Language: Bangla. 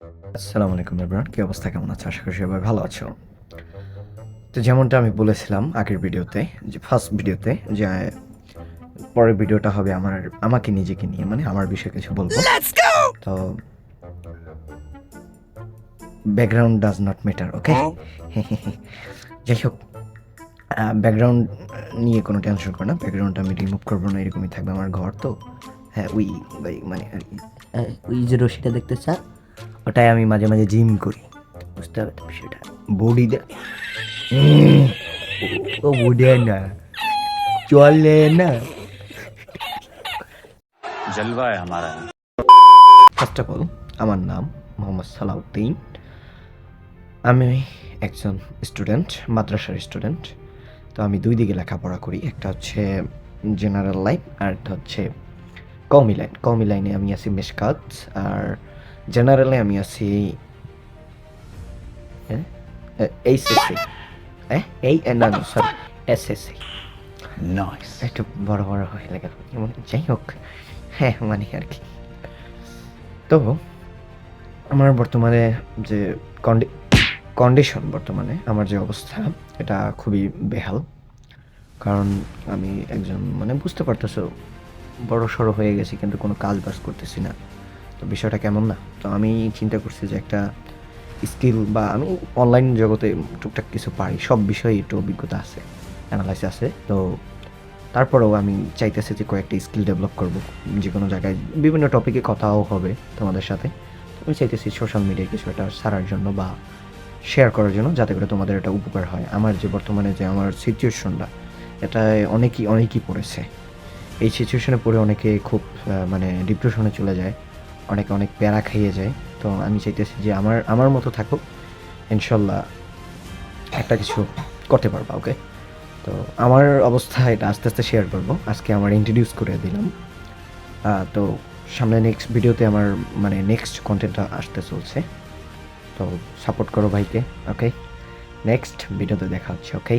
আসসালামু আলাইকুম এভরিওয়ান, কি অবস্থা, কেমন আছো? আশা করি সবাই ভালো আছো। তো যেমনটা আমি বলেছিলাম আগের ভিডিওতে, যে ফার্স্ট ভিডিওতে, যে পরের ভিডিওটা হবে আমাকে নিজেকে নিয়ে, মানে আমার বিষয়ে কিছু বলবো। তো ব্যাকগ্রাউন্ড ডাজ নট ম্যাটার, ওকে? যাই হোক, ব্যাকগ্রাউন্ড নিয়ে কোনো টেনশন করো না, ব্যাকগ্রাউন্ডটা আমি রিমুভ করবো না, এরকমই থাকবে। আমার ঘর তো, হ্যাঁ, মানে আর কি, ওই যে রশিটা দেখতেছ, ওটাই আমি মাঝে মাঝে জিম করি, বুঝতে হবে তো বিষয়টা। বডি দে, ও বুঝে না, চলে না। जलवा है हमारा। ফার্স্ট অফ অল, আমার নাম মোহাম্মদ সালাউদ্দিন। আমি একজন স্টুডেন্ট, মাদ্রাসার স্টুডেন্ট। তো আমি দুই দিকে লেখাপড়া করি, একটা হচ্ছে জেনারেল লাইন আর একটা হচ্ছে কওমি লাইন। কওমি লাইনে আমি আছি মেশকাত, আর জেনারেলে আমি আছি এইচএসসি, এই না না সরি, এসএসসি। नाइस। একটু বড় বড় হয়ে লেখা, যাই হোক, হ্যাঁ মানে আর কি। তো আমার বর্তমানে যে কন্ডিশন, বর্তমানে আমার যে অবস্থা, এটা খুবই বেহাল। কারণ আমি একজন, মানে বুঝতে পারতেছো, বড় সড়ো হয়ে গেছি কিন্তু কোনো কাজ বাজ করতেছি না। তো বিষয়টা কেমন না? তো আমি চিন্তা করছি যে একটা স্কিল, বা আমি অনলাইন জগতে টুকটাক কিছু পারি, সব বিষয়ে একটু অভিজ্ঞতা আছে, অ্যানালাইসিস আছে। তো তারপরেও আমি চাইতেছি যে কয়েকটা স্কিল ডেভেলপ করব, যে কোনো জায়গায় বিভিন্ন টপিকে কথাও হবে তোমাদের সাথে। আমি চাইতেছি সোশ্যাল মিডিয়ায় কিছু একটা ছাড়ার জন্য বা শেয়ার করার জন্য, যাতে করে তোমাদের এটা উপকার হয়। আমার যে বর্তমানে যে আমার সিচুয়েশনটা, এটায় অনেকেই পড়েছে। এই সিচুয়েশনে পড়ে অনেকে খুব মানে ডিপ্রেশনে চলে যায়, অনেকে অনেক প্যারা খাইয়ে যায়। তো আমি চাইতেছি যে আমার মতো থাকো, ইনশাল্লাহ একটা কিছু করতে পারবা, ওকে? তো আমার অবস্থা এটা আস্তে আস্তে শেয়ার করবো, আজকে আমার ইন্ট্রোডিউস করে দিলাম। তো সামনে নেক্সট ভিডিওতে আমার, মানে নেক্সট কন্টেন্টটা আসতে চলছে। তো সাপোর্ট করো ভাইকে, ওকে? নেক্সট ভিডিওতে দেখা হচ্ছে, ওকে?